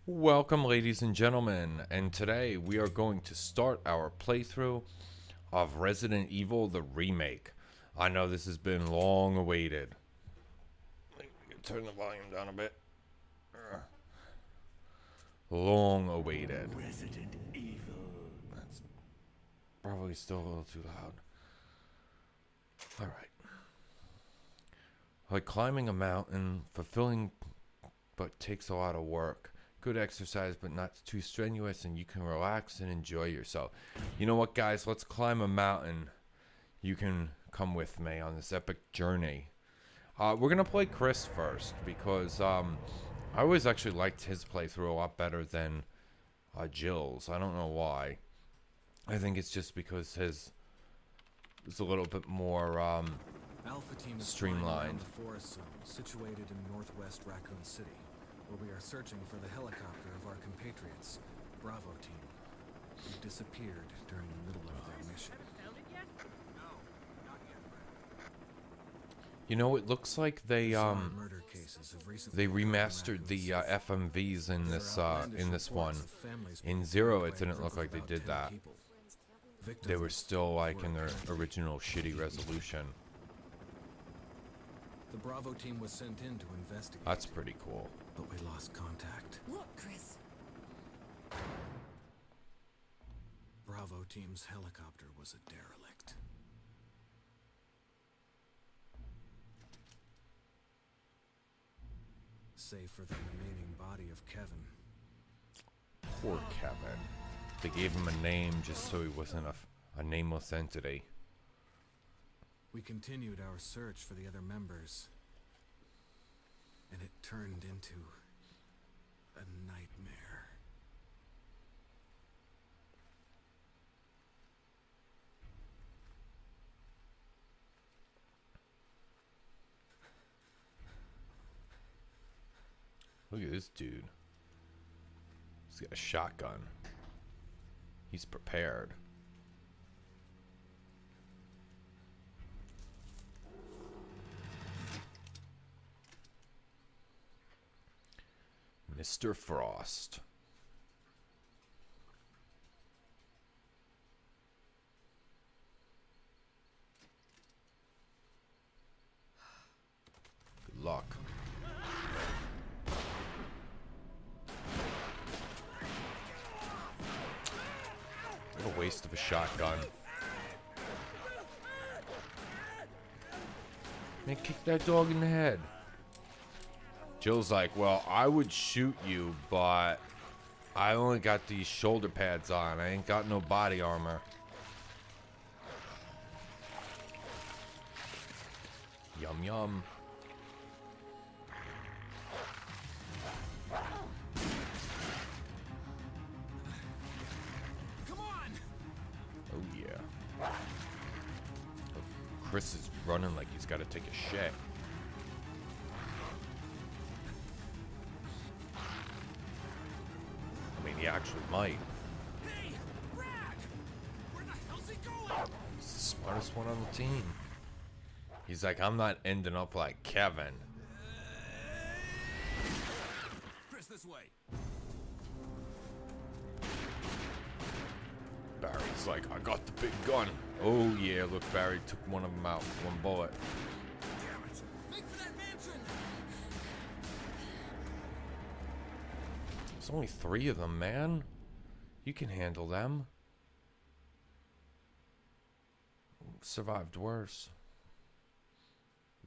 Welcome, ladies and gentlemen, and today we are going to start our playthrough of Resident Evil the Remake. I know this has been long awaited. Turn the volume down a bit. Long awaited. Resident Evil. That's probably still a little too loud. Alright. Like climbing a mountain, fulfilling but takes a lot of work. Good exercise, but not too strenuous, and you can relax and enjoy yourself. You know what, guys? Let's climb a mountain. You can come with me on this epic journey. We're gonna play Chris first because I always actually liked his playthrough a lot better than Jill's. I don't know why. I think it's just because his is a little bit more Alpha team is streamlined. The forest zone situated in northwest Raccoon City, where we are searching for the helicopter of our compatriots, Bravo team, who disappeared during the middle of their mission. No, not yet, Brandon. You know, it looks like they Murder cases have recently remastered the FMVs in this one. In Zero, it didn't look like they did that. They were still like in their original shitty resolution. The Bravo team was sent in to investigate. That's pretty cool. But we lost contact. Look, Chris. Bravo team's helicopter was a derelict. Save for the remaining body of Kevin. Poor Kevin. They gave him a name just so he wasn't a nameless entity. We continued our search for the other members, and it turned into a nightmare. Look at this dude. He's got a shotgun. He's prepared. Mr. Frost. Good luck. What a waste of a shotgun. Man, kick that dog in the head. Jill's like, well, I would shoot you, but I only got these shoulder pads on. I ain't got no body armor. Yum, yum. Come on! Oh, yeah. Oh, Chris is running like he's got to take a shit. I mean, he actually might. Hey, Brad! Where the hell's he going? He's the smartest one on the team. He's like, I'm not ending up like Kevin. Chris, this way. Barry's like, I got the big gun. Oh, yeah, look, Barry took one of them out with one bullet. Damn it! Make for that mansion! There's only 3 of them, man. You can handle them. Survived worse.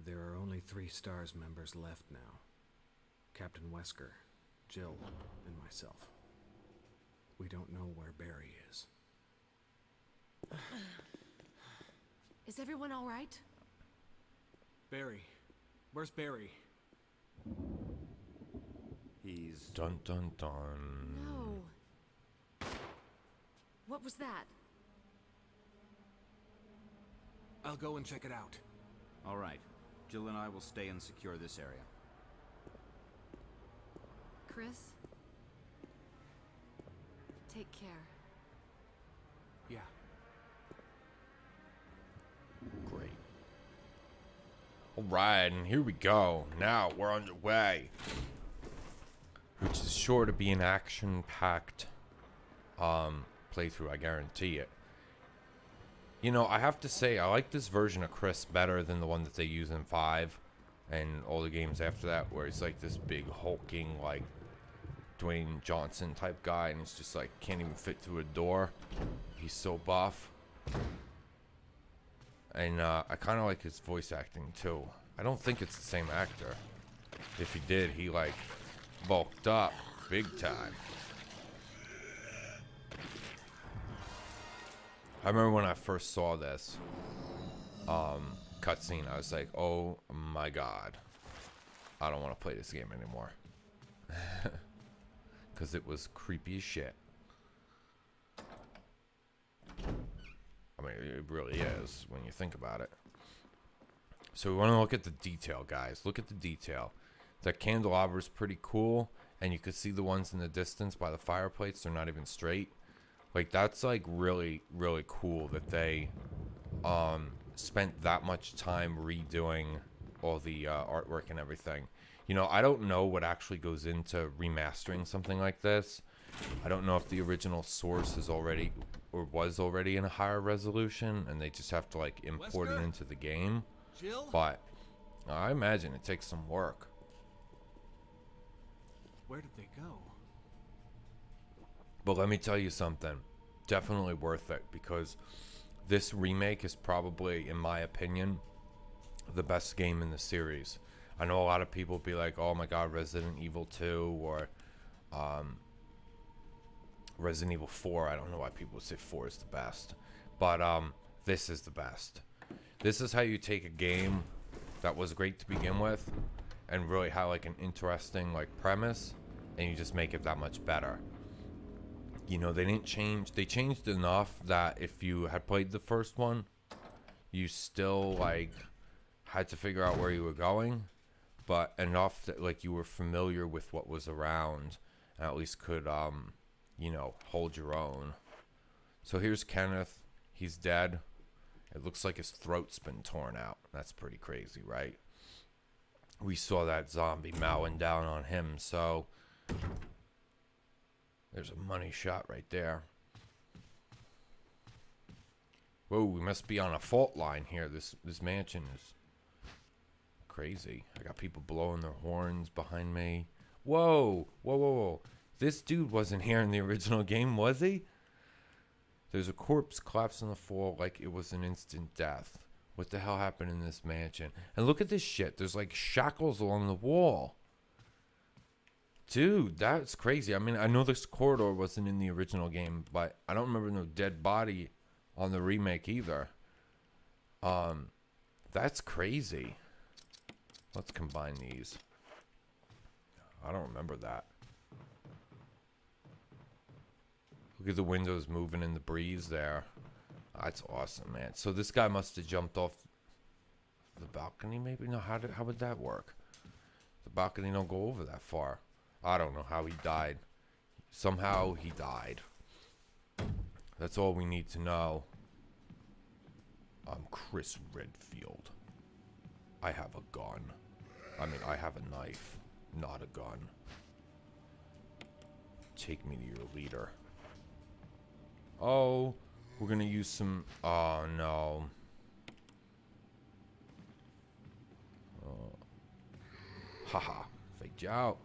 There are only 3 STARS members left now. Captain Wesker, Jill, and myself. We don't know where Barry is. Is everyone all right? Barry. Where's Barry? He's Dun dun dun. No. What was that? I'll go and check it out. all right. Jill and I will stay and secure this area. Chris? Take care. Yeah. Great. Alright, and here we go. Now we're underway. Which is sure to be an action-packed playthrough. I guarantee it. You know, I have to say, I like this version of Chris better than the one that they use in 5 and all the games after that, where he's like this big hulking, like Dwayne Johnson type guy, and he's just like can't even fit through a door. He's so buff. And I kind of like his voice acting too. I don't think it's the same actor. If he did, he like bulked up big time. I remember when I first saw this cutscene, I was like, oh my god, I don't want to play this game anymore. Because it was creepy as shit. I mean, it really is when you think about it. So we want to look at the detail, guys. Look at the detail. That candelabra is pretty cool, and you could see the ones in the distance by the fireplace. They're not even straight. Like, that's like really, really cool that they spent that much time redoing all the artwork and everything. You know, I don't know what actually goes into remastering something like this. I don't know if the original source is already or was already in a higher resolution and they just have to like import it into the game. Jill? But I imagine it takes some work. Where did they go? But let me tell you something. Definitely worth it, because this remake is probably, in my opinion, the best game in the series. I know a lot of people be like, oh my god, Resident Evil 2 or Resident Evil 4. I don't know why people would say 4 is the best. But this is the best. This is how you take a game that was great to begin with and really have like an interesting like premise, and you just make it that much better. You know, they didn't change. They changed enough that if you had played the first one, you still like had to figure out where you were going, but enough that like you were familiar with what was around and at least could you know, hold your own. So here's Kenneth. He's dead. It looks like his throat's been torn out. That's pretty crazy, right? We saw that zombie mowing down on him, so there's a money shot right there. Whoa, we must be on a fault line here. This mansion is crazy. I got people blowing their horns behind me. Whoa, whoa, whoa, whoa. This dude wasn't here in the original game, was he? There's a corpse collapsed on the floor like it was an instant death. What the hell happened in this mansion? And look at this shit. There's like shackles along the wall. Dude, that's crazy. I mean, I know this corridor wasn't in the original game, but I don't remember no dead body on the remake either. That's crazy. Let's combine these. I don't remember that. Look at the windows moving in the breeze there. That's awesome, man. So this guy must have jumped off the balcony, maybe? No, how would that work? The balcony don't go over that far. I don't know how he died. Somehow he died. That's all we need to know. I'm Chris Redfield. I have a gun. I mean, I have a knife, not a gun. Take me to your leader. Oh, we're gonna use some... Oh, no. Haha. Faked you out.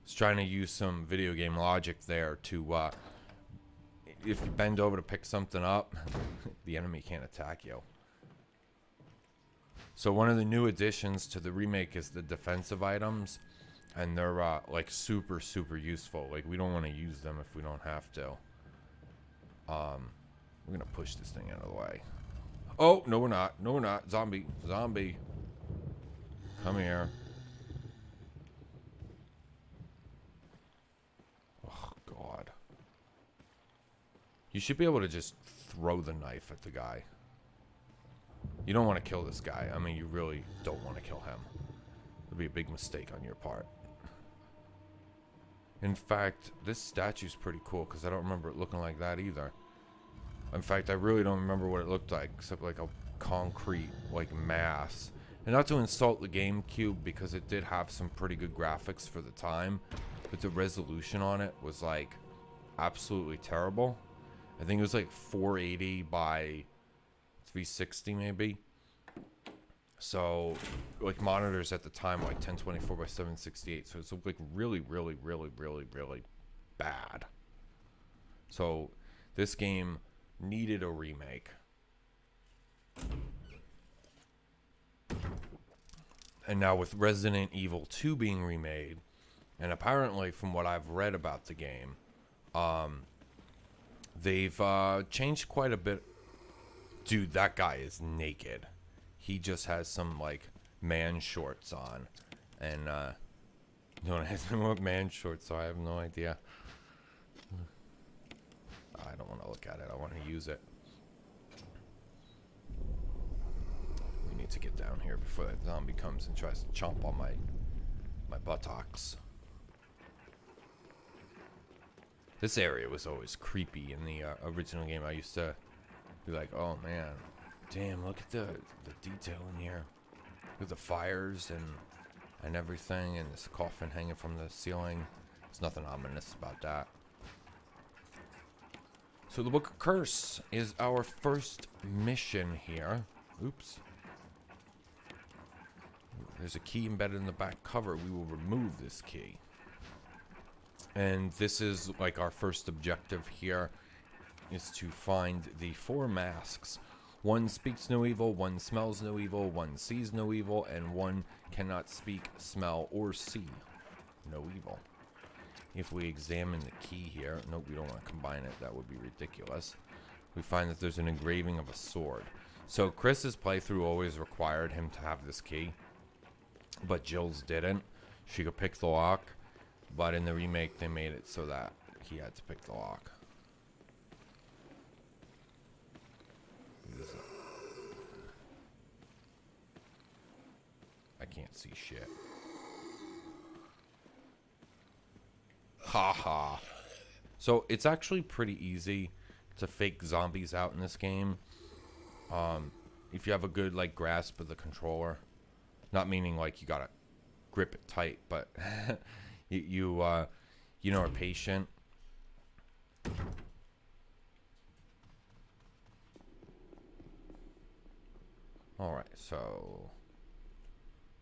It's trying to use some video game logic there to... if you bend over to pick something up, the enemy can't attack you. So one of the new additions to the remake is the defensive items. And they're like super, super useful. Like, we don't want to use them if we don't have to. We're gonna push this thing out of the way. Oh, no we're not. No we're not. Zombie. Zombie. Come here. Oh, God. You should be able to just throw the knife at the guy. You don't want to kill this guy. I mean, you really don't want to kill him. It would be a big mistake on your part. In fact, this statue's pretty cool because I don't remember it looking like that either. In fact, I really don't remember what it looked like except like a concrete like mass. And not to insult the GameCube, because it did have some pretty good graphics for the time, but the resolution on it was like absolutely terrible. I think it was like 480 by 360 maybe. So like monitors at the time were like 1024 by 768, so it's like really bad. So this game needed a remake. And now with Resident Evil 2 being remade, and apparently from what I've read about the game, they've changed quite a bit. Dude, that guy is naked. He just has some like man shorts on, and you know what man shorts are? I have no idea. I don't want to look at it. I want to use it. We need to get down here before that zombie comes and tries to chomp on my buttocks. This area was always creepy in the original game. I used to be like, oh man, damn, look at the detail in here. With the fires and everything, and this coffin hanging from the ceiling. There's nothing ominous about that. So the Book of Curse is our first mission here. Oops. There's a key embedded in the back cover. We will remove this key. And this is like our first objective here, is to find the 4 masks. One speaks no evil, one smells no evil, one sees no evil, and one cannot speak, smell, or see no evil. If we examine the key here, nope, we don't want to combine it, that would be ridiculous. We find that there's an engraving of a sword. So Chris's playthrough always required him to have this key, but Jill's didn't. She could pick the lock, but in the remake they made it so that he had to pick the lock. I can't see shit. Haha. So it's actually pretty easy to fake zombies out in this game. If you have a good like grasp of the controller. Not meaning like you gotta grip it tight, but you know, are patient. Alright, so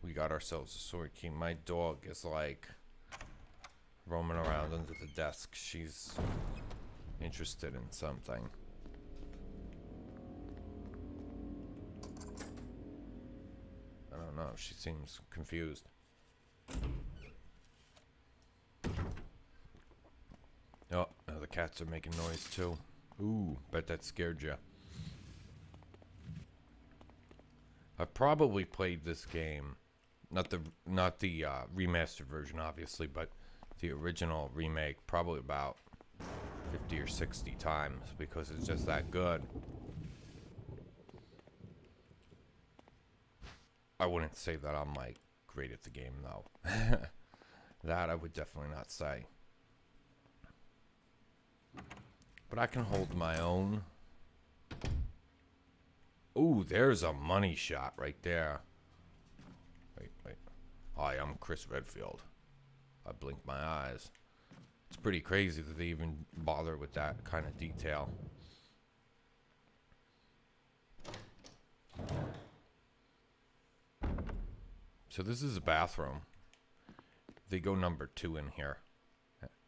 we got ourselves a sword key. My dog is like roaming around under the desk. She's interested in something. I don't know. She seems confused. Oh, now the cats are making noise too. Ooh, bet that scared you. I've probably played this game, not the remastered version, obviously, but the original remake probably about 50 or 60 times because it's just that good. I wouldn't say that I'm like great at the game though. That I would definitely not say. But I can hold my own. Ooh, there's a money shot right there. Wait. Hi, I'm Chris Redfield. I blinked my eyes. It's pretty crazy that they even bother with that kind of detail. So this is a bathroom. They go number 2 in here.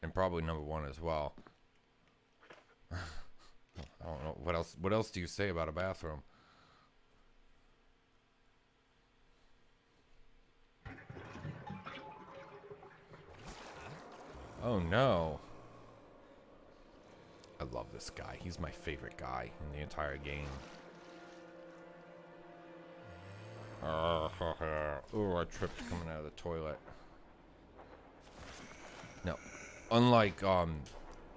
And probably number 1 as well. I don't know. What else do you say about a bathroom? Oh no. I love this guy. He's my favorite guy in the entire game. Oh, I tripped coming out of the toilet. No. Unlike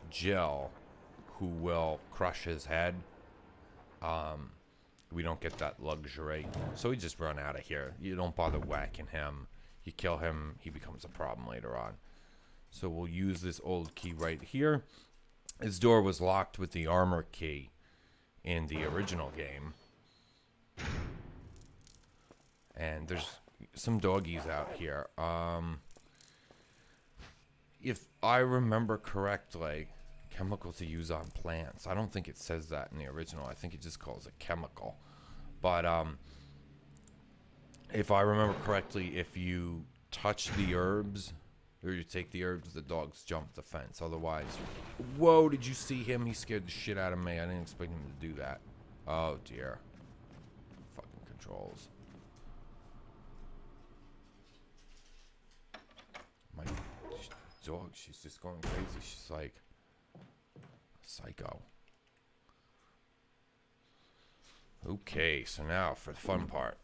Jill, who will crush his head, we don't get that luxury. So we just run out of here. You don't bother whacking him. You kill him, he becomes a problem later on. So we'll use this old key right here. His door was locked with the armor key in the original game. And there's some doggies out here. If I remember correctly, chemical to use on plants. I don't think it says that in the original. I think it just calls it chemical. But if I remember correctly, if you touch the herbs, or you take the herbs, the dogs jump the fence. Otherwise, whoa, did you see him? He scared the shit out of me. I didn't expect him to do that. Oh, dear. Fucking controls. My dog, she's just going crazy. She's like psycho. Okay, so now for the fun part.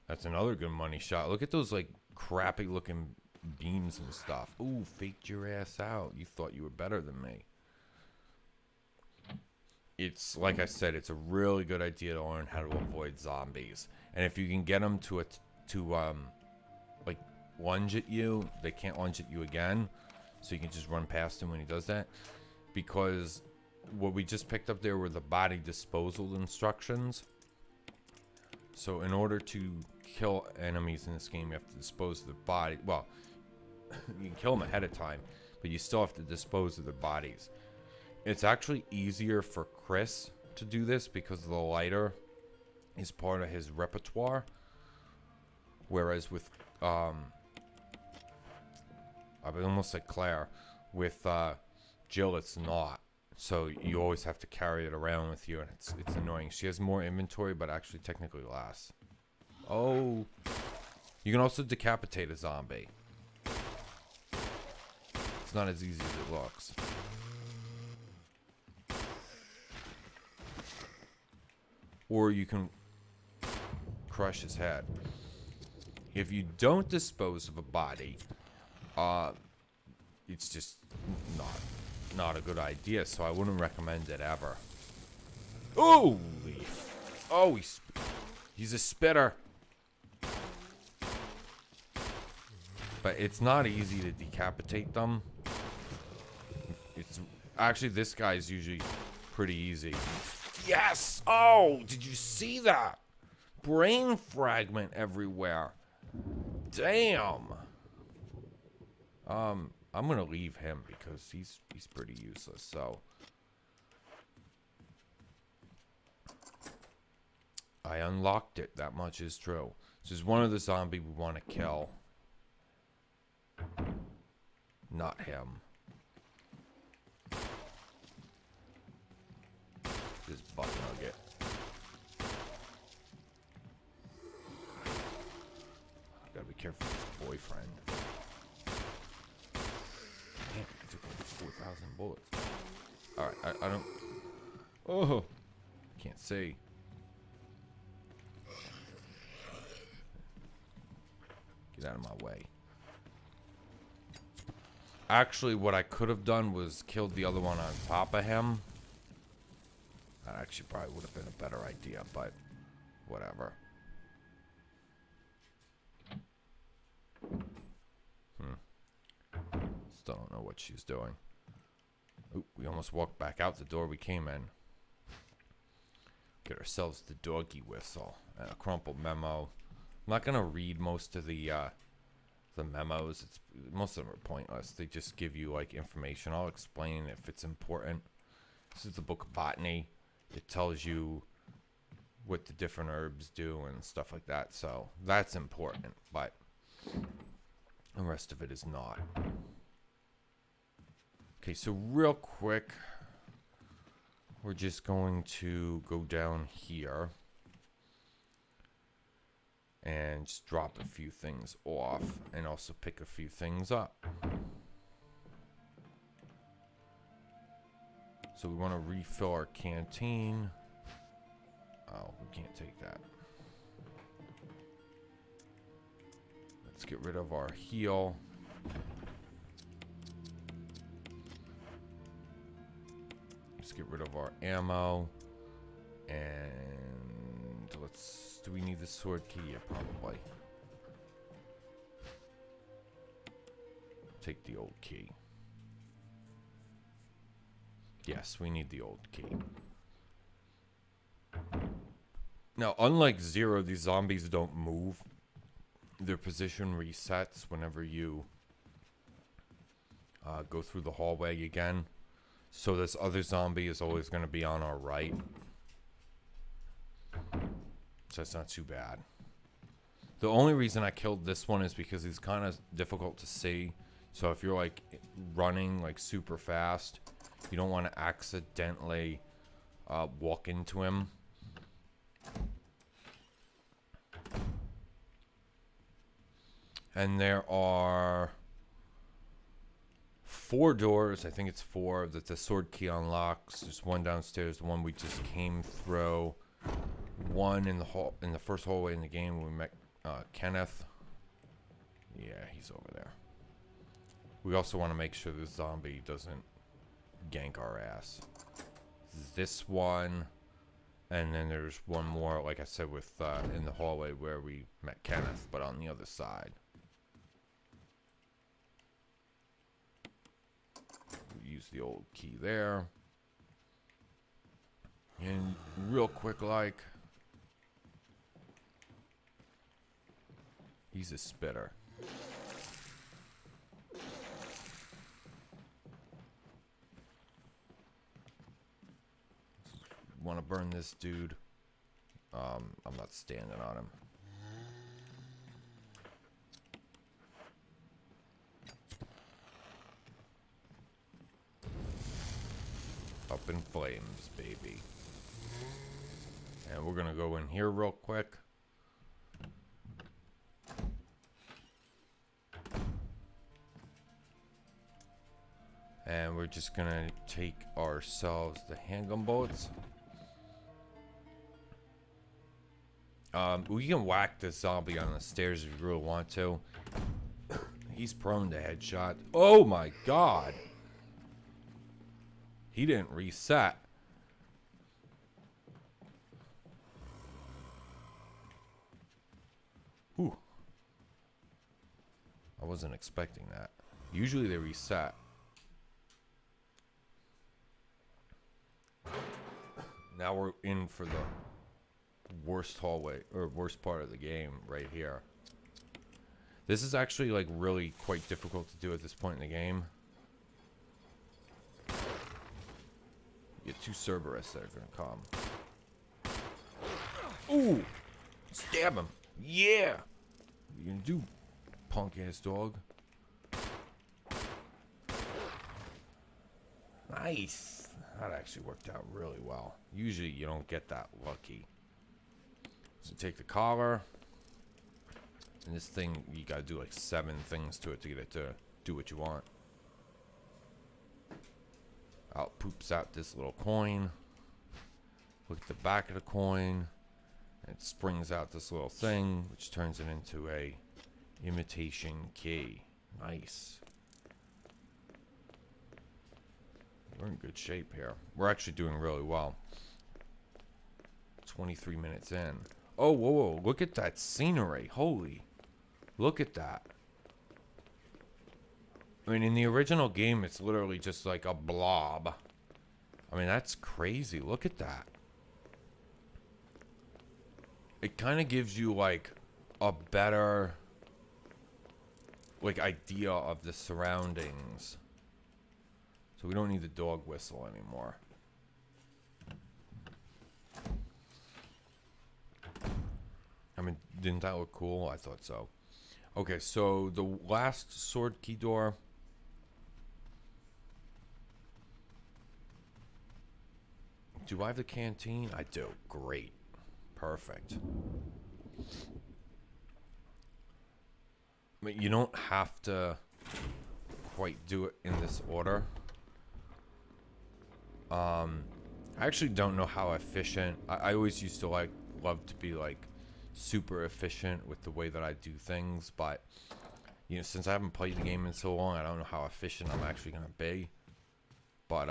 That's another good money shot. Look at those like crappy looking beams and stuff. Ooh, faked your ass out. You thought you were better than me. It's like I said, it's a really good idea to learn how to avoid zombies. And if you can get them to like lunge at you, they can't lunge at you again. So you can just run past him when he does that. Because what we just picked up there were the body disposal instructions. So in order to kill enemies in this game, you have to dispose of their body. Well, you can kill them ahead of time, but you still have to dispose of their bodies. It's actually easier for Chris to do this because the lighter is part of his repertoire. Whereas with, I would almost say Claire, with Jill, it's not. So you always have to carry it around with you, and it's annoying. She has more inventory, but actually technically less. Oh. You can also decapitate a zombie. It's not as easy as it looks. Or you can crush his head. If you don't dispose of a body, it's just not a good idea, so I wouldn't recommend it ever. Holy! Oh, he's a spitter. But it's not easy to decapitate them. It's actually, this guy's usually pretty easy. Yes! Oh, did you see that? Brain fragment everywhere. Damn. I'm gonna leave him because he's pretty useless. So I unlocked it. That much is true. This is one of the zombies we want to kill. Not him. This butt nugget. I gotta be careful with his boyfriend. Damn, it took like 4,000 bullets. Alright, I don't... Oh! Can't see. Get out of my way. Actually, what I could have done was killed the other one on top of him. That actually probably would have been a better idea, but whatever. Still don't know what she's doing. Ooh, we almost walked back out the door we came in. Get ourselves the doggy whistle and a crumpled memo. I'm not gonna read most of the memos. Most of them are pointless. They just give you like information. I'll explain if it's important. This is the book of botany. It tells you what the different herbs do and stuff like that. So that's important, but the rest of it is not. Okay, so real quick, we're just going to go down here and just drop a few things off and also pick a few things up. So we want to refill our canteen. Oh, we can't take that. Let's get rid of our heal. Let's get rid of our ammo. And let's... Do we need the sword key? Yeah, probably. Take the old key. Yes, we need the old key. Now, unlike Zero, these zombies don't move. Their position resets whenever you go through the hallway again. So this other zombie is always going to be on our right. So it's not too bad. The only reason I killed this one is because he's kind of difficult to see. So if you're like running like super fast, you don't want to accidentally walk into him. And there are 4 doors. I think it's 4 that the sword key unlocks. There's one downstairs, the one we just came through. One in the hall, in the first hallway in the game when we met Kenneth. Yeah, he's over there. We also want to make sure the zombie doesn't gank our ass. This one, and then there's one more, like I said, with in the hallway where we met Kenneth, but on the other side. We use the old key there. And real quick, like, he's a spitter. Want to burn this dude? I'm not standing on him. Up in flames, baby. And we're gonna go in here real quick. And we're just gonna take ourselves the handgun bullets. We can whack this zombie on the stairs if you really want to. He's prone to headshot. Oh my god! He didn't reset. Whew. I wasn't expecting that. Usually they reset. Now we're in for the worst hallway, or worst part of the game right here. This is actually like really quite difficult to do at this point in the game. You get 2 Cerberus that are gonna come. Ooh! Stab him! Yeah! What you gonna do, punk ass dog? Nice! That actually worked out really well. Usually you don't get that lucky. So take the collar. And this thing, you gotta do like 7 things to it to get it to do what you want. Out poops out this little coin. Look at the back of the coin. And it springs out this little thing, which turns it into a imitation key. Nice. We're in good shape here. We're actually doing really well. 23 minutes in. Oh, whoa, whoa. Look at that scenery. Holy. Look at that. I mean, in the original game, it's literally just like a blob. I mean, that's crazy. Look at that. It kind of gives you, like, a better, like, idea of the surroundings. So we don't need the dog whistle anymore. I mean, didn't that look cool? I thought so. Okay, so the last sword key door. Do I have the canteen? I do. Great. Perfect. I mean, you don't have to quite do it in this order. I actually don't know how efficient. I always used to love to be like super efficient with the way that I do things, but you know, since I haven't played the game in so long, I don't know how efficient I'm actually gonna be. But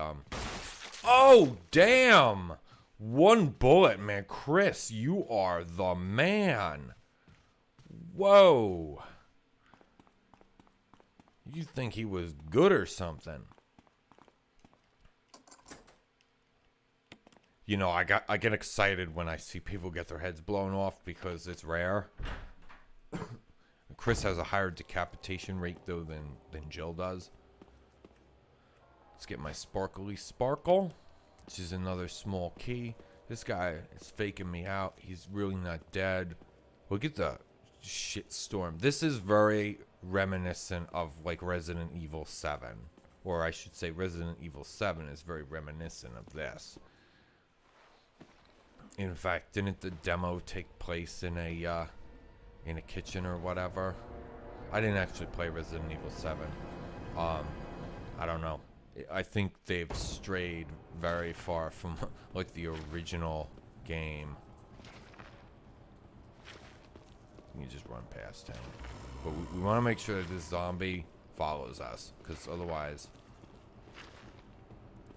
oh damn! 1 bullet, man. Chris, you are the man. Whoa. You think he was good or something? you know, I get excited when I see people get their heads blown off because it's rare. Chris has a higher decapitation rate though than Jill does. Let's get my sparkly sparkle, which is another small key. This guy is faking me out. He's really not dead. Look at the shit storm. This is very reminiscent of like Resident Evil 7. Or I should say Resident Evil 7 is very reminiscent of this. In fact, didn't the demo take place in a kitchen or whatever? I didn't actually play Resident Evil 7. I don't know. I think they've strayed very far from like the original game. You just run past him, but we want to make sure that this zombie follows us, because otherwise,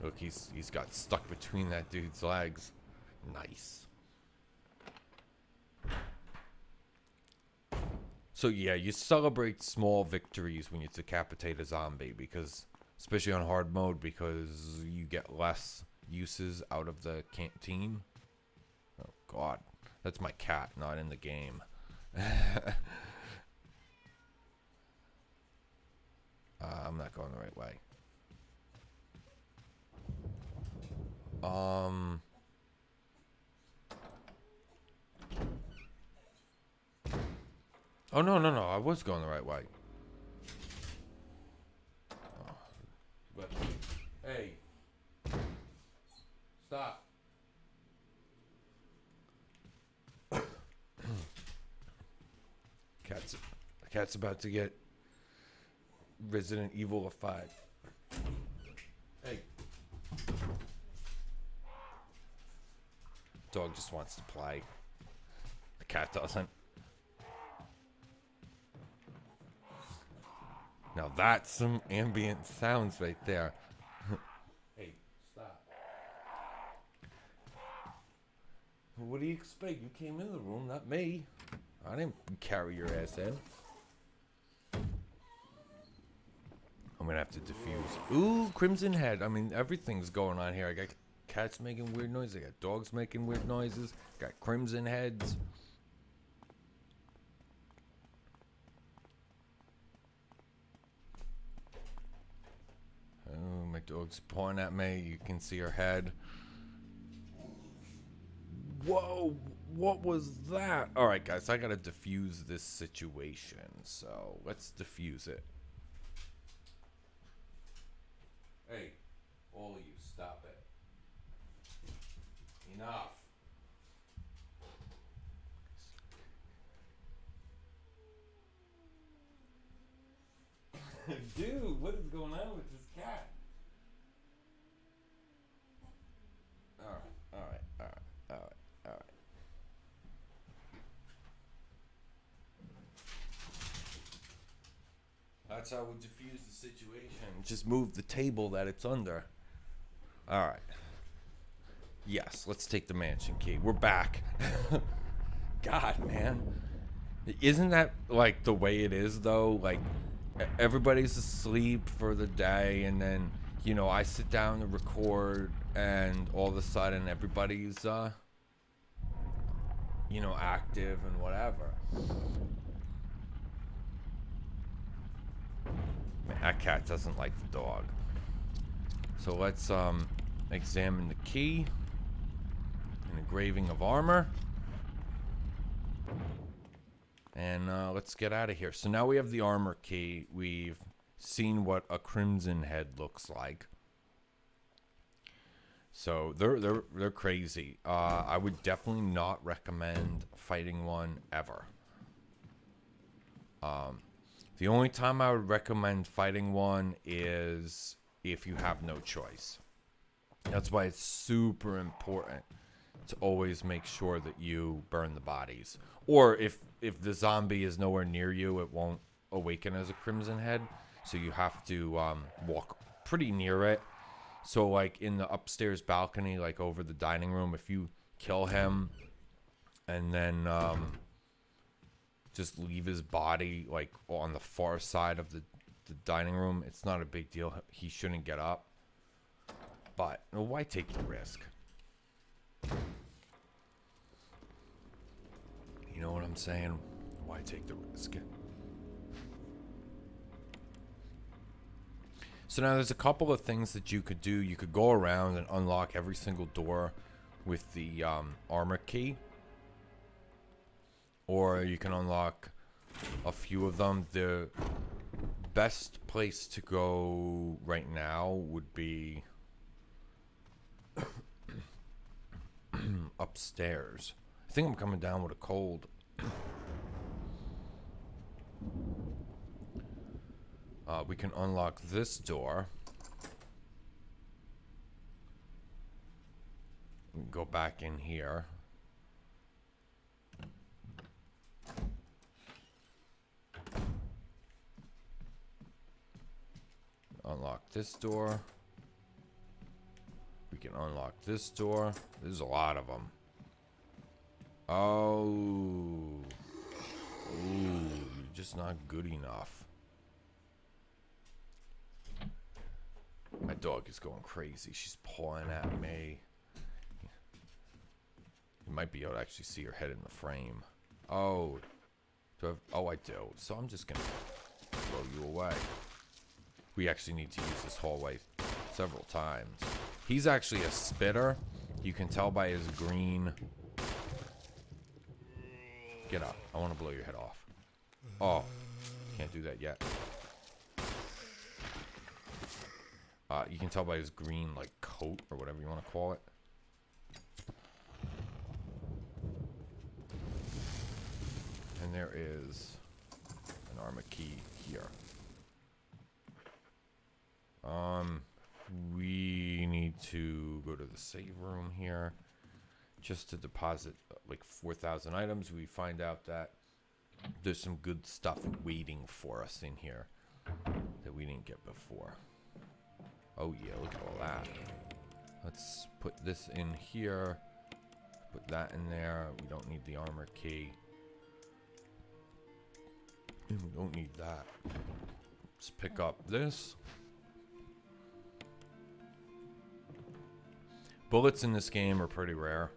look, he's got stuck between that dude's legs. Nice. So yeah, you celebrate small victories when you decapitate a zombie, because especially on hard mode, because you get less uses out of the canteen. Oh god, that's my cat, not in the game. I'm not going the right way. Oh no, I was going the right way. Oh. But hey, stop. Cat's about to get Resident Evil-ified. Hey. Dog just wants to play. The cat doesn't. Now that's some ambient sounds right there. Hey, stop. What do you expect? You came in the room, not me. I didn't carry your ass in. I'm gonna have to defuse. Ooh, Crimson Head. I mean, everything's going on here. I got cats making weird noises. I got dogs making weird noises. Got Crimson Heads. Oh, my dog's pawing at me. You can see her head. Whoa, what was that? All right, guys, I gotta defuse this situation. So let's defuse it. Hey, all of you, stop it. Enough. Dude, what is going on with this cat? All right. That's how we defuse the situation. Just move the table that it's under. All right. Yes, let's take the mansion key. We're back. God, man. Isn't that like the way it is though? Like everybody's asleep for the day, and then, you know, I sit down to record, and all of a sudden everybody's you know, active and whatever. That cat doesn't like the dog. So let's examine the key. An engraving of armor. And let's get out of here. So now we have the armor key. We've seen what a Crimson Head looks like. So they're crazy. I would definitely not recommend fighting one ever. The only time I would recommend fighting one is if you have no choice. That's why it's super important to always make sure that you burn the bodies. Or if the zombie is nowhere near you, it won't awaken as a Crimson Head. So you have to walk pretty near it. So like in the upstairs balcony, like over the dining room, if you kill him and then just leave his body like on the far side of the dining room, it's not a big deal. He shouldn't get up. But why take the risk? You know what I'm saying? Why take the risk? So now there's a couple of things that you could do. You could go around and unlock every single door with the armor key. Or you can unlock a few of them. The best place to go right now would be upstairs. I think I'm coming down with a cold. We can unlock this door. We can go back in here. Unlock this door. We can unlock this door. There's a lot of them. Oh. Ooh, you're just not good enough. My dog is going crazy. She's pawing at me. You might be able to actually see her head in the frame. Oh. Oh, I do. So I'm just going to throw you away. We actually need to use this hallway several times. He's actually a spitter. You can tell by his green. Get up. I want to blow your head off. Oh. Can't do that yet. You can tell by his green, like, coat or whatever you want to call it. And there is an armor key here. We need to go to the save room here just to deposit like 4,000 items. We find out that there's some good stuff waiting for us in here that we didn't get before. Oh yeah, look at all that. Let's put this in here. Put that in there. We don't need the armor key. And we don't need that. Let's pick up this. Bullets in this game are pretty rare.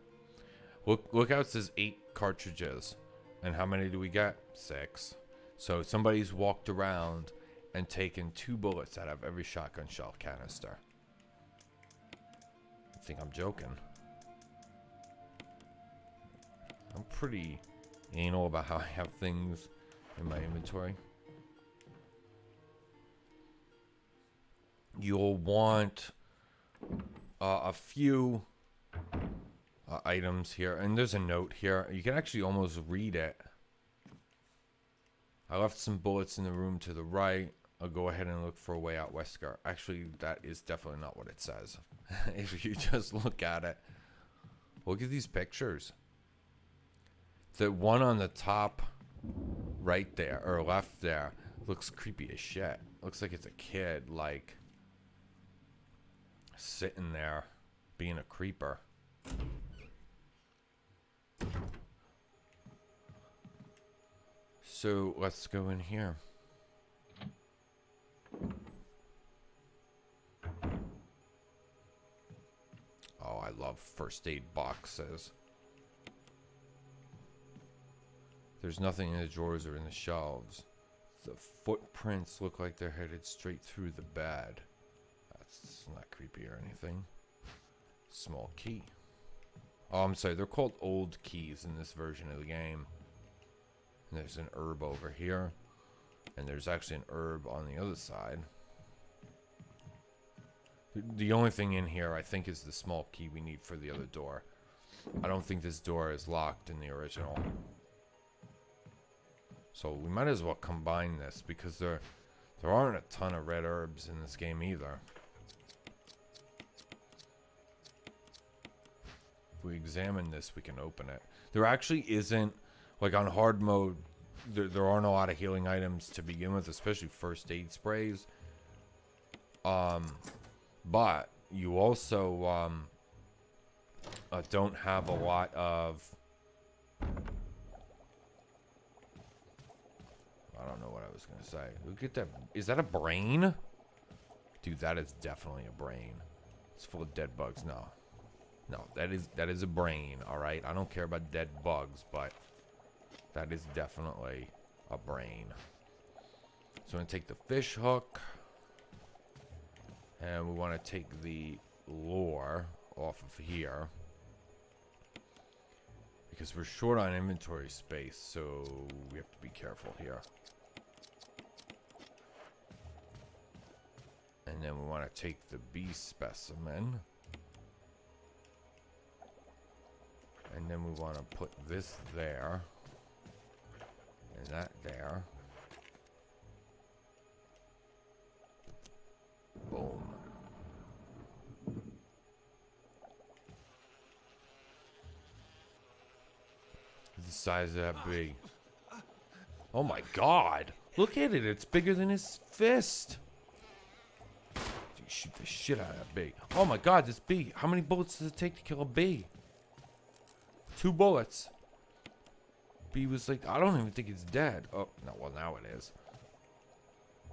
Look how it says 8 cartridges. And how many do we get? 6. So somebody's walked around and taken 2 bullets out of every shotgun shell canister. I think I'm joking. I'm pretty anal about how I have things in my inventory. You'll want a few items here, and there's a note here. You can actually almost read it. I left some bullets in the room to the right. I'll go ahead and look for a way out, Wesker. Actually, that is definitely not what it says. If you just look at it. Look at these pictures. The one on the top right there, or left there, looks creepy as shit. Looks like it's a kid, like, sitting there being a creeper. So let's go in here. Oh, I love first aid boxes. There's nothing in the drawers or in the shelves. The footprints look like they're headed straight through the bed. That's not creepy or anything. Small key. Oh, I'm sorry. They're called old keys in this version of the game. And there's an herb over here. And there's actually an herb on the other side. The only thing in here, I think, is the small key we need for the other door. I don't think this door is locked in the original. So we might as well combine this, because there aren't a ton of red herbs in this game either. If we examine this, we can open it. There actually isn't, like on hard mode, there aren't a lot of healing items to begin with, especially first aid sprays. But you also don't have a lot of... I don't know what I was going to say. Look at that. Is that a brain? Dude, that is definitely a brain. It's full of dead bugs. No. No, that is a brain, alright? I don't care about dead bugs, but that is definitely a brain. So I'm going to take the fish hook. And we want to take the lure off of here. Because we're short on inventory space, so we have to be careful here. And then we want to take the bee specimen. And then we want to put this there. And that there. Boom. The size of that bee. Oh my god. Look at it. It's bigger than his fist. You shoot the shit out of that bee. Oh my god, this bee. How many bullets does it take to kill a bee? 2 bullets. Bee was like, I don't even think it's dead. Oh, no, well now it is.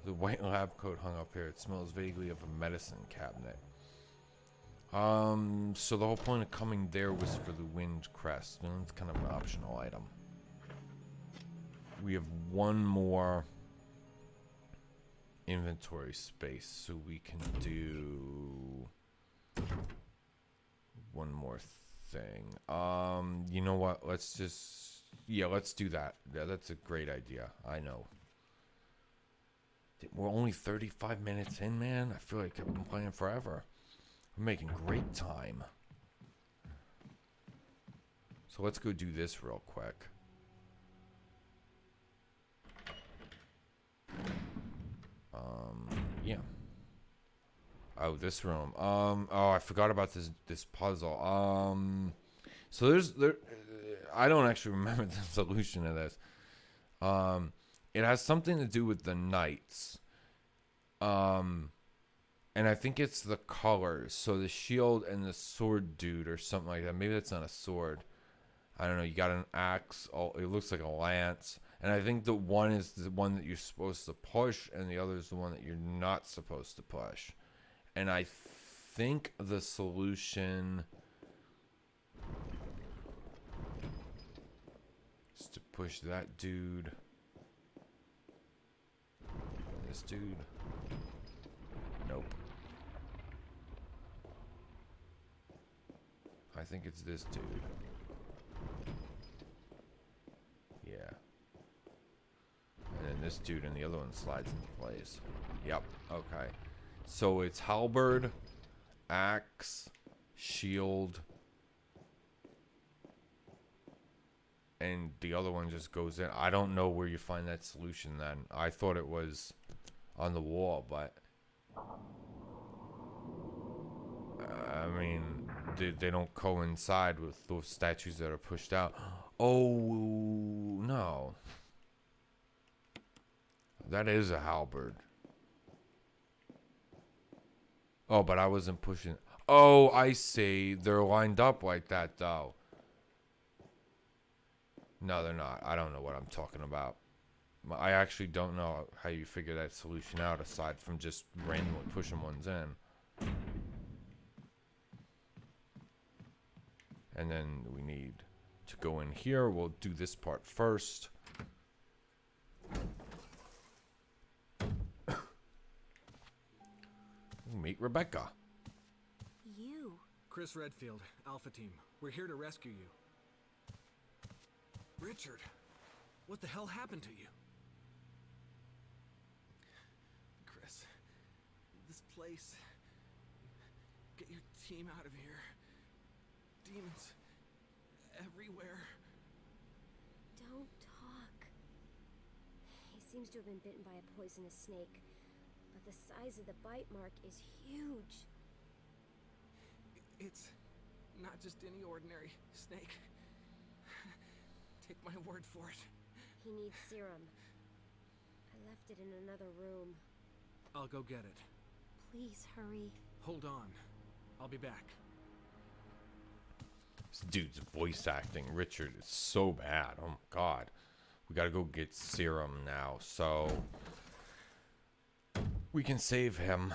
The white lab coat hung up here. It smells vaguely of a medicine cabinet. So the whole point of coming there was for the wind crest. And it's kind of an optional item. We have one more inventory space, so we can do one more thing. You know what? Let's just, yeah, let's do that. Yeah, that's a great idea. I know. We're only 35 minutes in, man. I feel like I've been playing forever. We're making great time. So let's go do this real quick. Yeah. Oh, this room. Oh, I forgot about this puzzle. So I don't actually remember the solution to this. It has something to do with the knights. And I think it's the colors. So the shield and the sword dude or something like that. Maybe that's not a sword. I don't know. You got an axe. Oh, it looks like a lance. And I think the one is the one that you're supposed to push, and the other is the one that you're not supposed to push. And I think the solution is to push that dude. This dude. Nope. I think it's this dude. Yeah. And then this dude and the other one slides into place. Yep. Okay. So it's halberd, axe, shield, and the other one just goes in. I don't know where you find that solution then. I thought it was on the wall, but I mean, they don't coincide with those statues that are pushed out. Oh, no. That is a halberd. Oh, but I wasn't pushing. Oh, I see. They're lined up like that, though. No, they're not. I don't know what I'm talking about. I actually don't know how you figure that solution out aside from just randomly pushing ones in. And then we need to go in here. We'll do this part first. Meet Rebecca. You. Chris Redfield, Alpha Team. We're here to rescue you. Richard, what the hell happened to you? Chris, this place. Get your team out of here. Demons everywhere. Don't talk. He seems to have been bitten by a poisonous snake, but the size of the bite mark is huge. It's not just any ordinary snake. Take my word for it. He needs serum. I left it in another room. I'll go get it. Please hurry. Hold on. I'll be back. This dude's voice acting, Richard, is so bad. Oh my god. We gotta go get serum now, so we can save him.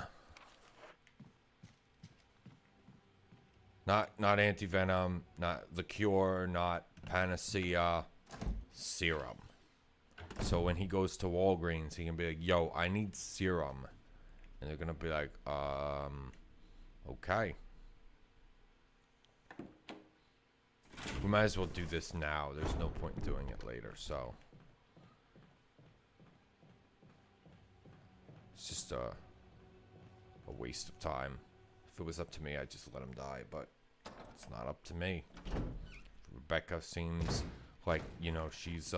Not anti-venom, not the cure, not panacea, serum. So when he goes to Walgreens, he can be like, yo, I need serum. And they're gonna be like, okay. We might as well do this now. There's no point in doing it later, so. It's just a waste of time. If it was up to me, I'd just let him die, but it's not up to me. Rebecca seems like, you know, she's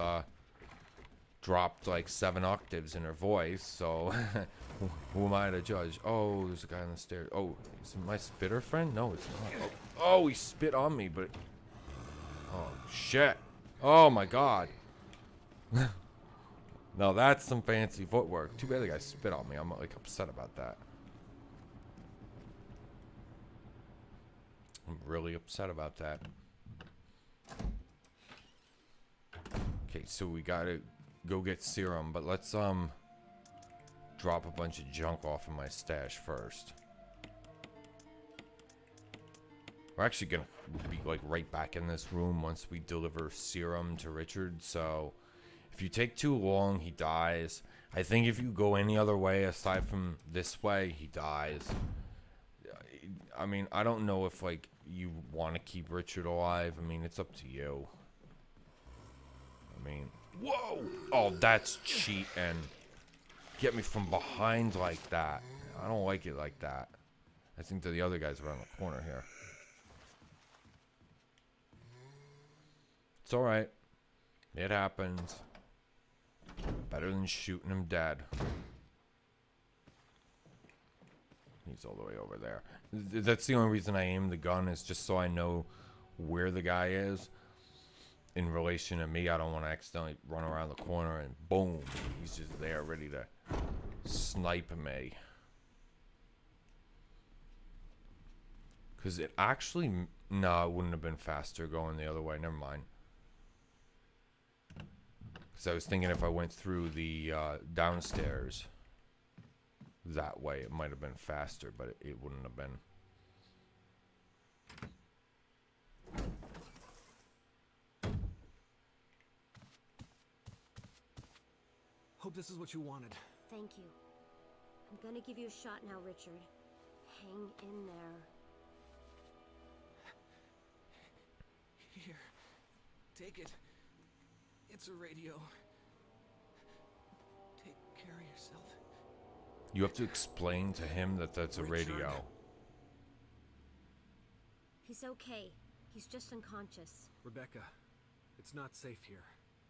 dropped like 7 octaves in her voice, so who am I to judge? Oh, there's a guy on the stairs. Oh, is it my spitter friend? No, it's not. Oh, he spit on me, but oh shit. Oh my god. No, that's some fancy footwork. Too bad the guy spit on me. I'm like upset about that. I'm really upset about that. Okay, so we gotta go get serum, but let's drop a bunch of junk off in my stash first. We're actually gonna be like right back in this room once we deliver serum to Richard, so if you take too long, he dies. I think if you go any other way aside from this way, he dies. I mean, I don't know if like you want to keep Richard alive. I mean, it's up to you. I mean, whoa! Oh, that's cheating. Get me from behind like that. I don't like it like that. I think that the other guy's around the corner here. It's alright. It happens. Better than shooting him dead. He's all the way over there. That's the only reason I aim the gun, is just so I know where the guy is. In relation to me, I don't want to accidentally run around the corner and boom, he's just there ready to snipe me. Because it actually, no, it wouldn't have been faster going the other way. Never mind. Because I was thinking if I went through the downstairs that way, it might have been faster, but it wouldn't have been. Hope this is what you wanted. Thank you. I'm gonna give you a shot now, Richard. Hang in there. Here. Take it. It's a radio. Take care of yourself. You have to explain to him that that's a radio. Richard. He's okay. He's just unconscious. Rebecca, it's not safe here.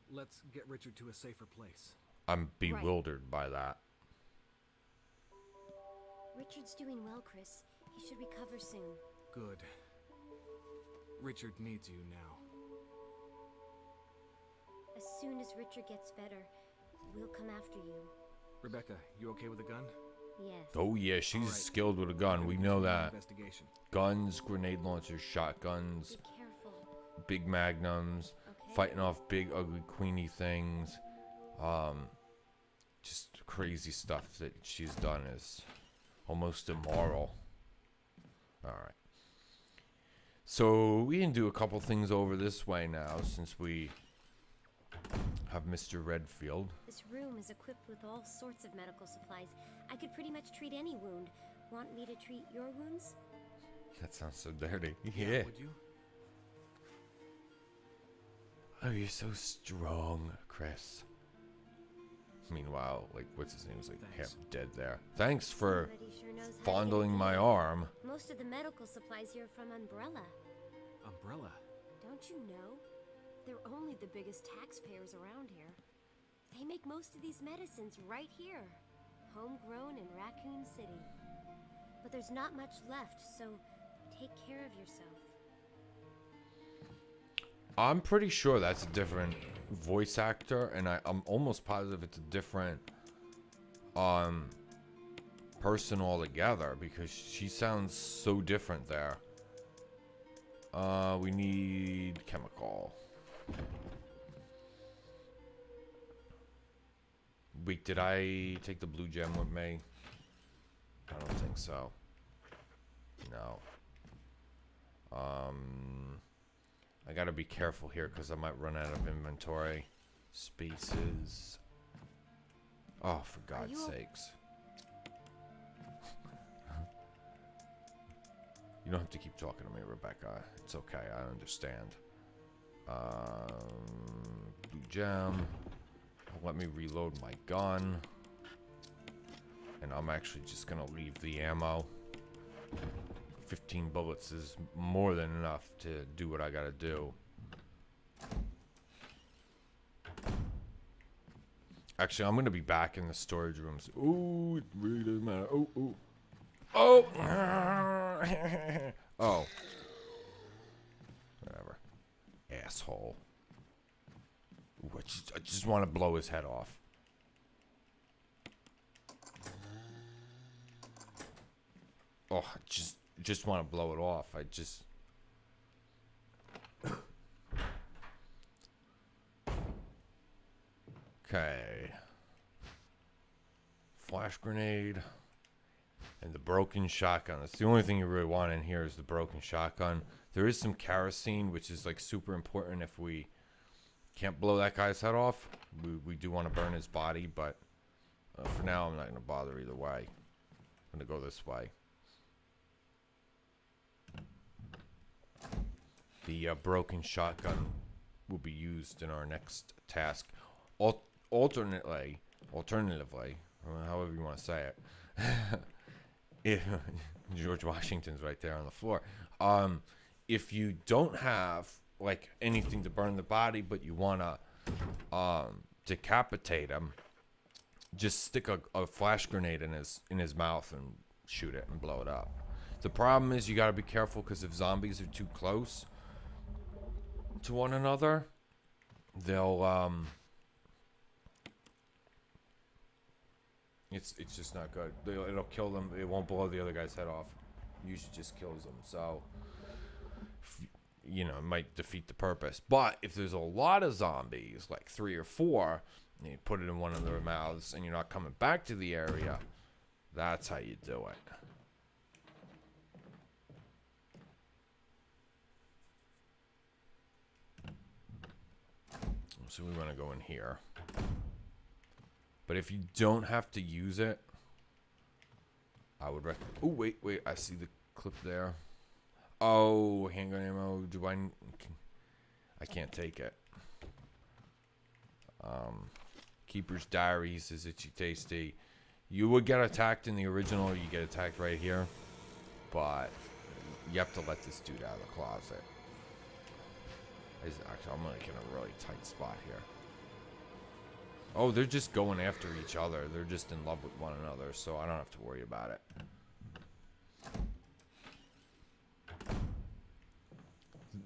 Let's get Richard to a safer place. I'm bewildered by that. Richard's doing well, Chris. He should recover soon. Good. Richard needs you now. As soon as Richard gets better, we'll come after you. Rebecca, you okay with a gun? Yes. Oh yeah, she's Alright. skilled with a gun. We know that. Investigation. Guns, grenade launchers, shotguns, Be careful. big magnums, Okay. fighting off big ugly queenie things. Just crazy stuff that she's done is almost immoral. Alright. So we can do a couple things over this way now, since we have Mr. Redfield. This room is equipped with all sorts of medical supplies. I could pretty much treat any wound. Want me to treat your wounds? That sounds so dirty. Yeah. Would you? Oh, you're so strong, Chris. Meanwhile, like, what's his name? Was like half Thanks. dead there. Thanks for Somebody sure knows how to get fondling it my done. arm. Most of the medical supplies here are from Umbrella. Umbrella. Don't you know? They're only the biggest taxpayers around here. They make most of these medicines right here. Homegrown in Raccoon City. But there's not much left, so take care of yourself. I'm pretty sure that's a different voice actor, and I'm almost positive it's a different person altogether, because she sounds so different there. We need chemical. Wait, did I take the blue gem with me? I don't think so. No. I gotta be careful here because I might run out of inventory spaces. Oh, for God's sakes. You don't have to keep talking to me, Rebecca. It's okay, I understand. Blue gem. Let me reload my gun. And I'm actually just gonna leave the ammo. 15 bullets is more than enough to do what I gotta do. Actually, I'm gonna be back in the storage rooms. Ooh, it really doesn't matter. Oh, oh. Oh! Oh. Whatever. Asshole. Ooh, I just want to blow his head off. Oh, I just want to blow it off. I just... Okay. Flash grenade. And the broken shotgun. That's the only thing you really want in here is the broken shotgun. There is some kerosene, which is like super important if we can't blow that guy's head off. We do want to burn his body, but for now I'm not going to bother either way. I'm going to go this way. The broken shotgun will be used in our next task. Alternatively, however you want to say it. If George Washington's right there on the floor. If you don't have like anything to burn the body, but you want to decapitate him, just stick a flash grenade in his mouth and shoot it and blow it up. The problem is you got to be careful because if zombies are too close to one another, they'll it's just not good. It'll kill them. It won't blow the other guy's head off. Usually just kills them. So, you know, it might defeat the purpose. But if there's a lot of zombies, like 3 or 4, and you put it in one of their mouths and you're not coming back to the area, that's how you do it. So we want to go in here. But if you don't have to use it, I would recommend... Oh, wait. I see the clip there. Oh, handgun ammo. I can't take it. Keeper's Diary says itchy tasty. You would get attacked in the original, or you get attacked right here. But you have to let this dude out of the closet. Actually, I'm like in a really tight spot here. Oh, they're just going after each other. They're just in love with one another, so I don't have to worry about it.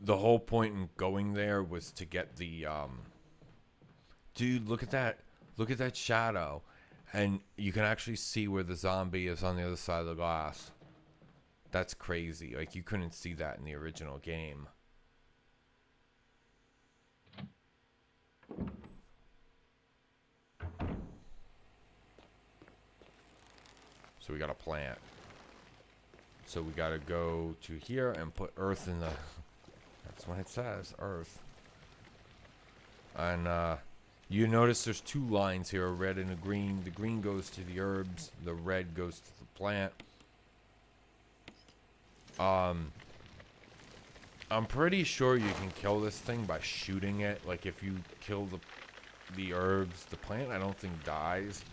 The whole point in going there was to get the dude, look at that. Look at that shadow. And you can actually see where the zombie is on the other side of the glass. That's crazy. Like, you couldn't see that in the original game. So we got a plant. So we got to go to here and put earth in the... That's what it says, earth. And you notice there's 2 lines here, a red and a green. The green goes to the herbs. The red goes to the plant. I'm pretty sure you can kill this thing by shooting it. Like, if you kill the herbs, the plant I don't think dies.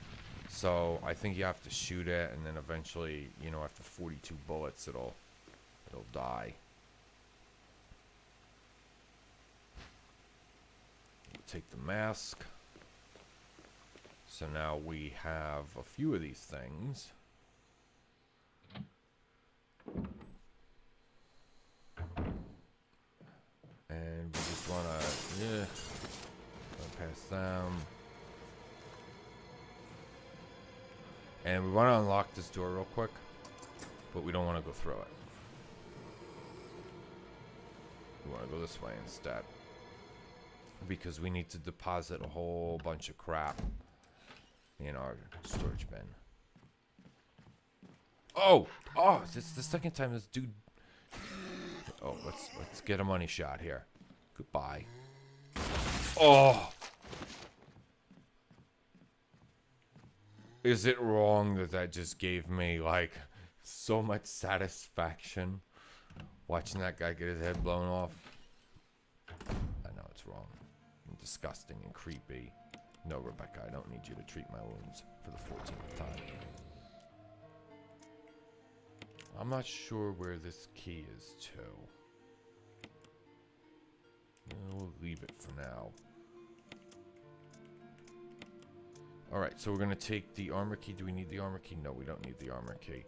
So I think you have to shoot it, and then eventually, you know, after 42 bullets, it'll die. Take the mask. So now we have a few of these things. And we just want to, pass them. And we want to unlock this door real quick, but we don't want to go through it. We want to go this way instead, because we need to deposit a whole bunch of crap in our storage bin. Oh, it's the second time this dude... Oh, let's get a money shot here. Goodbye. Oh! Is it wrong that that just gave me, like, so much satisfaction? Watching that guy get his head blown off. I know it's wrong. And disgusting and creepy. No, Rebecca, I don't need you to treat my wounds for the 14th time. I'm not sure where this key is to. We'll leave it for now. Alright, so we're going to take the armor key. Do we need the armor key? No, we don't need the armor key.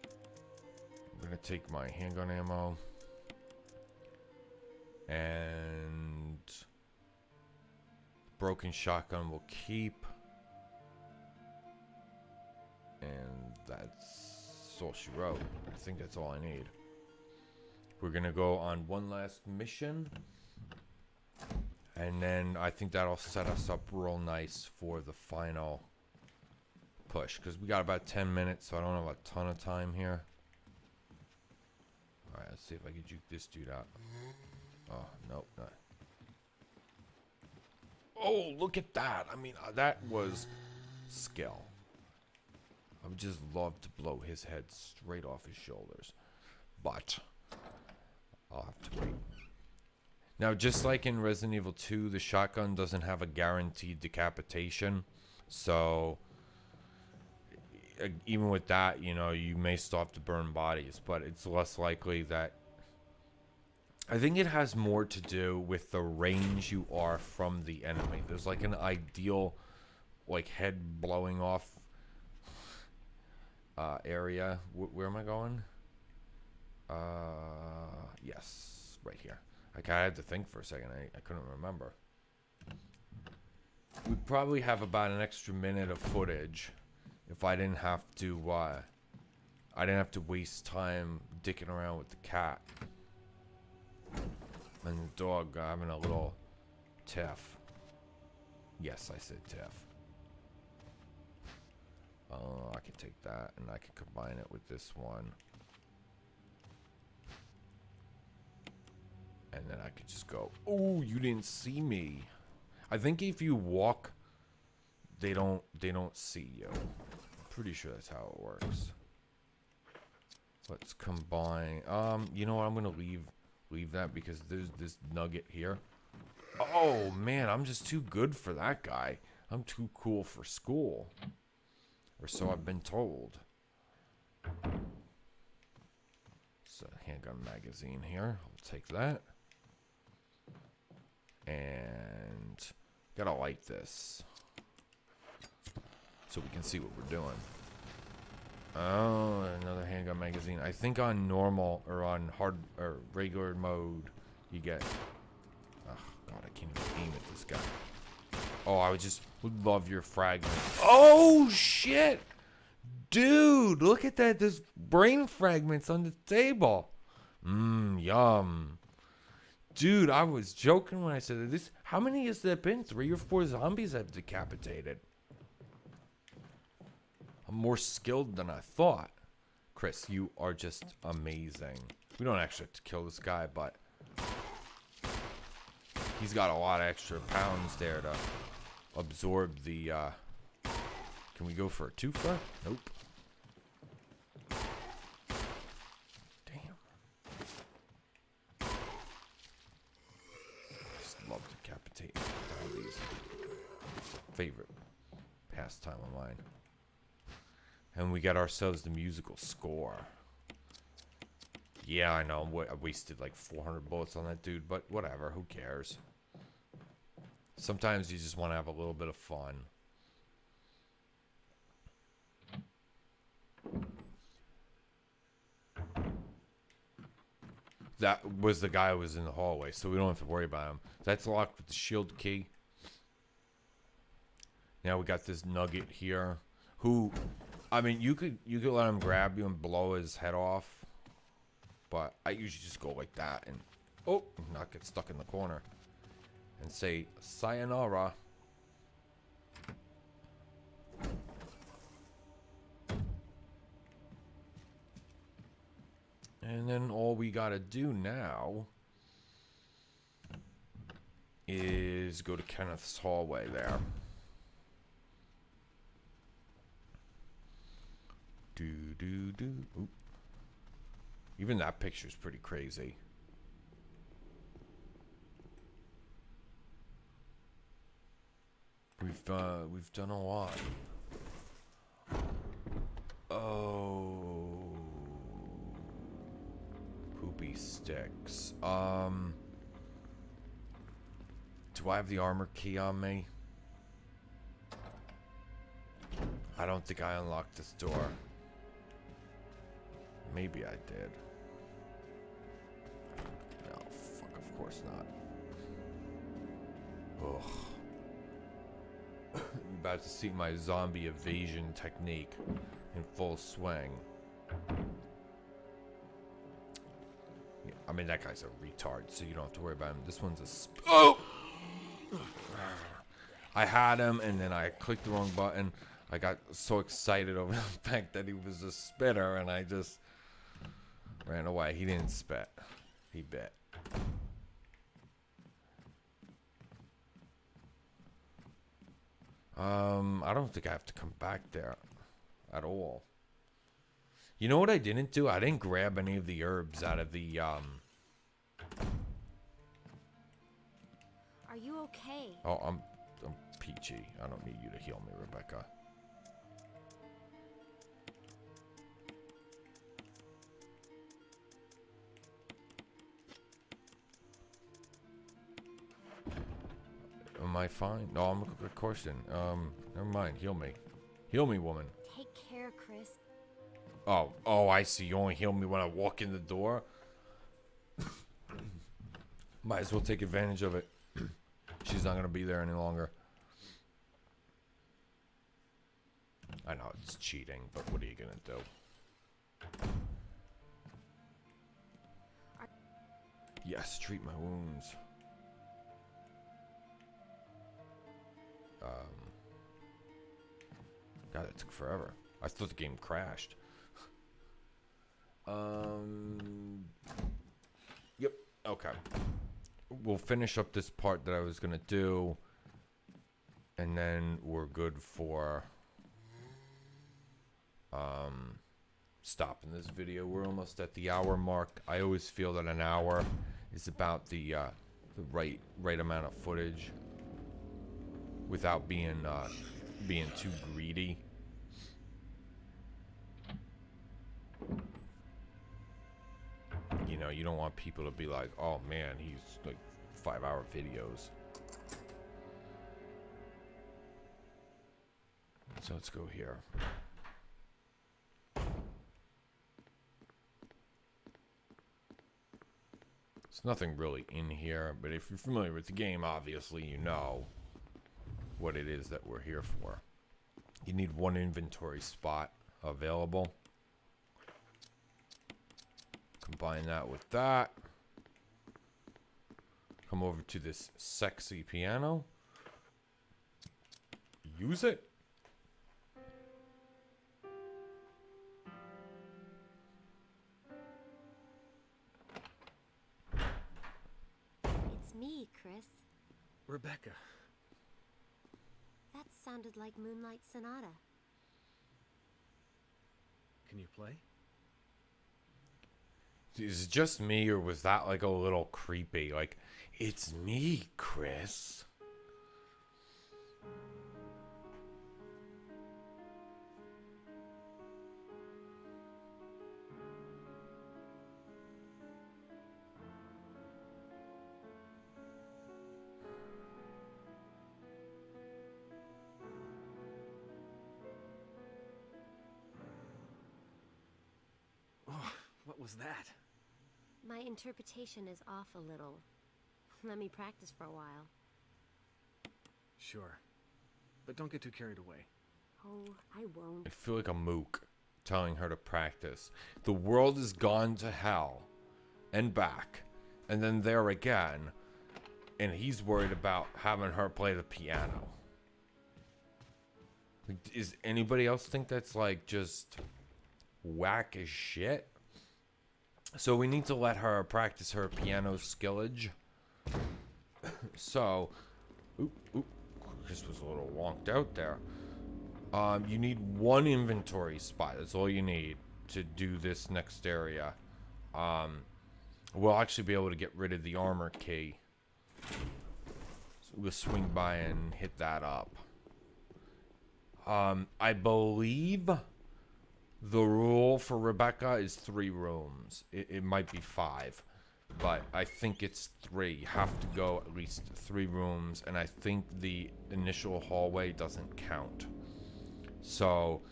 I'm going to take my handgun ammo. And broken shotgun we'll keep. And that's all she wrote. I think that's all I need. We're going to go on one last mission. And then I think that'll set us up real nice for the final push. Because we got about 10 minutes, so I don't have a ton of time here. Alright, let's see if I can juke this dude out. Oh, nope, not. Oh, look at that. I mean, that was skill. I would just love to blow his head straight off his shoulders. But I'll have to wait. Now, just like in Resident Evil 2, the shotgun doesn't have a guaranteed decapitation. So, even with that, you know, you may still have to burn bodies. But it's less likely that... I think it has more to do with the range you are from the enemy. There's like an ideal, like, head blowing off area. Where am I going? Yes, right here. Like, I had to think for a second. I couldn't remember. We'd probably have about an extra minute of footage if I didn't have to, I didn't have to waste time dicking around with the cat. And the dog having a little tiff. Yes, I said tiff. Oh, I can take that and I can combine it with this one. And then I could just go, oh, you didn't see me. I think if you walk, they don't see you. I'm pretty sure that's how it works. Let's combine. You know what? I'm gonna leave that because there's this nugget here. Oh man, I'm just too good for that guy. I'm too cool for school. Or so I've been told. It's a handgun magazine here. I'll take that. And gotta light this so we can see what we're doing. Oh, another handgun magazine. I think on normal or on hard or regular mode you get... Oh god, I can't even aim at this guy. Oh, I would love your fragment. Oh shit! Dude, look at that. There's brain fragments on the table. Yum. Dude, I was joking when I said this. How many has there been? 3 or 4 zombies I've decapitated. I'm more skilled than I thought. Chris, you are just amazing. We don't actually have to kill this guy, but he's got a lot of extra pounds there to absorb the... Can we go for a twofer? Nope. Love decapitating zombies. Favorite pastime of mine. And we got ourselves the musical score. Yeah, I know. I wasted like 400 bullets on that dude, but whatever. Who cares? Sometimes you just want to have a little bit of fun. That was the guy who was in the hallway, so we don't have to worry about him. That's locked with the shield key. Now we got this nugget here. Who, I mean, you could let him grab you and blow his head off. But I usually just go like that and, oh, not get stuck in the corner. And say, sayonara. And then all we gotta do now is go to Kenneth's hallway there. Oop. Even that picture's pretty crazy. We've done a lot. Oh, poopy sticks. Do I have the armor key on me? I don't think I unlocked this door. Maybe I did. Oh, fuck, of course not. Ugh. I'm about to see my zombie evasion technique in full swing. Yeah, I mean, that guy's a retard, so you don't have to worry about him. This one's a oh! I had him, and then I clicked the wrong button. I got so excited over the fact that he was a spitter, and I just ran away. He didn't spit. He bit. I don't think I have to come back there at all. You know what I didn't do? I didn't grab any of the herbs out of the, Are you okay? Oh, I'm peachy. I don't need you to heal me, Rebecca. Am I fine? No, I'm of course then. Never mind. Heal me. Heal me, woman. Take care, Chris. Oh, I see. You only heal me when I walk in the door. Might as well take advantage of it. She's not gonna be there any longer. I know it's cheating, but what are you gonna do? Yes, treat my wounds. God, it took forever. I thought the game crashed. Yep. Okay. We'll finish up this part that I was gonna do, and then we're good for stopping this video. We're almost at the hour mark. I always feel that an hour is about the right amount of footage without being too greedy. You know, you don't want people to be like, oh man, he's like 5-hour videos. So let's go here. There's nothing really in here, but if you're familiar with the game, obviously you know what it is that we're here for. You need one inventory spot available. Combine that with that. Come over to this sexy piano. Use it. It's me, Chris. Rebecca. That sounded like Moonlight Sonata. Can you play? Is it just me, or was that like a little creepy? Like, it's me, Chris. Oh, what was that? My interpretation is off a little. Let me practice for a while. Sure. But don't get too carried away. Oh, I won't. I feel like a mook telling her to practice. The world has gone to hell and back and then there again, and he's worried about having her play the piano. Like, is anybody else think that's like just whack as shit? So we need to let her practice her piano skillage. So, oop, Chris was a little wonked out there. You need 1 inventory spot. That's all you need to do this next area. We'll actually be able to get rid of the armor key. So we'll swing by and hit that up. I believe the rule for Rebecca is 3 rooms. It might be 5, but I think it's 3. You have to go at least 3 rooms, and I think the initial hallway doesn't count. So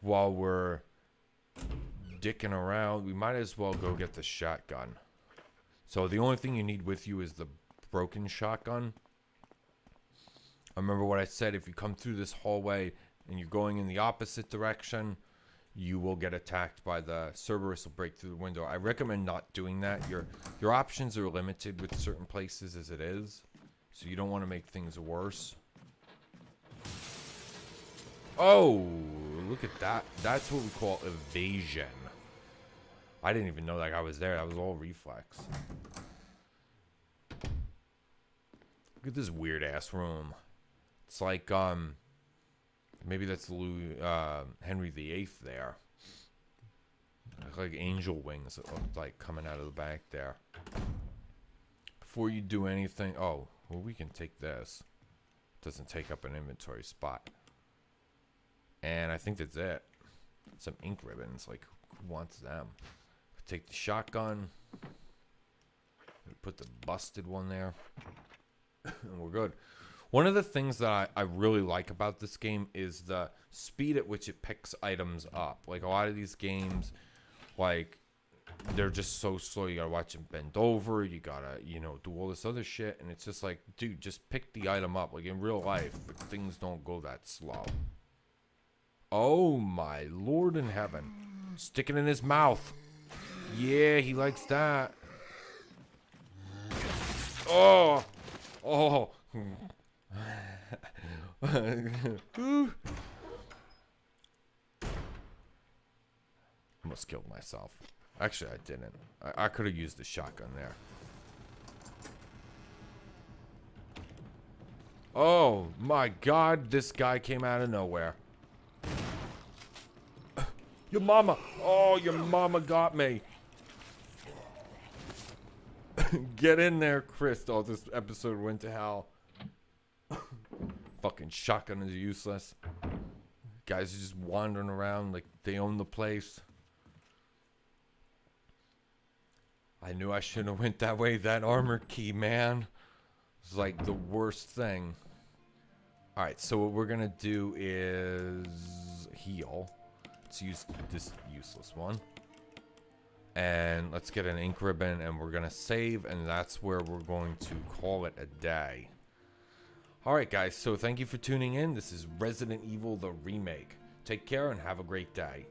while we're dicking around, we might as well go get the shotgun. So the only thing you need with you is the broken shotgun. I remember what I said. If you come through this hallway and you're going in the opposite direction, you will get attacked by the Cerberus will break through the window. I recommend not doing that. Your options are limited with certain places as it is, so you don't want to make things worse. Oh, look at that. That's what we call evasion. I didn't even know that guy was there. That was all reflex. Look at this weird ass room. It's like maybe that's Henry VIII there. Like angel wings that look like coming out of the back there. Before you do anything, oh, well, we can take this. Doesn't take up an inventory spot. And I think that's it. Some ink ribbons, like who wants them? Take the shotgun. Put the busted one there. And we're good. One of the things that I really like about this game is the speed at which it picks items up. Like a lot of these games, like they're just so slow. You gotta watch them bend over. You gotta, do all this other shit. And it's just like, dude, just pick the item up. Like in real life, things don't go that slow. Oh my Lord in heaven. Stick it in his mouth. Yeah, he likes that. Oh. Almost killed myself. Actually, I didn't. I could have used the shotgun there. Oh my God, this guy came out of nowhere. Your mama. Oh, your mama got me. Get in there, Chris. Oh, this episode went to hell. Fucking shotgun is useless. Guys are just wandering around like they own the place. I knew I shouldn't have went that way. That armor key, man. It's like the worst thing. Alright, so what we're gonna do is heal. Let's use this useless one. And let's get an ink ribbon and we're gonna save, and that's where we're going to call it a day. Alright guys, so thank you for tuning in. This is Resident Evil the Remake. Take care and have a great day.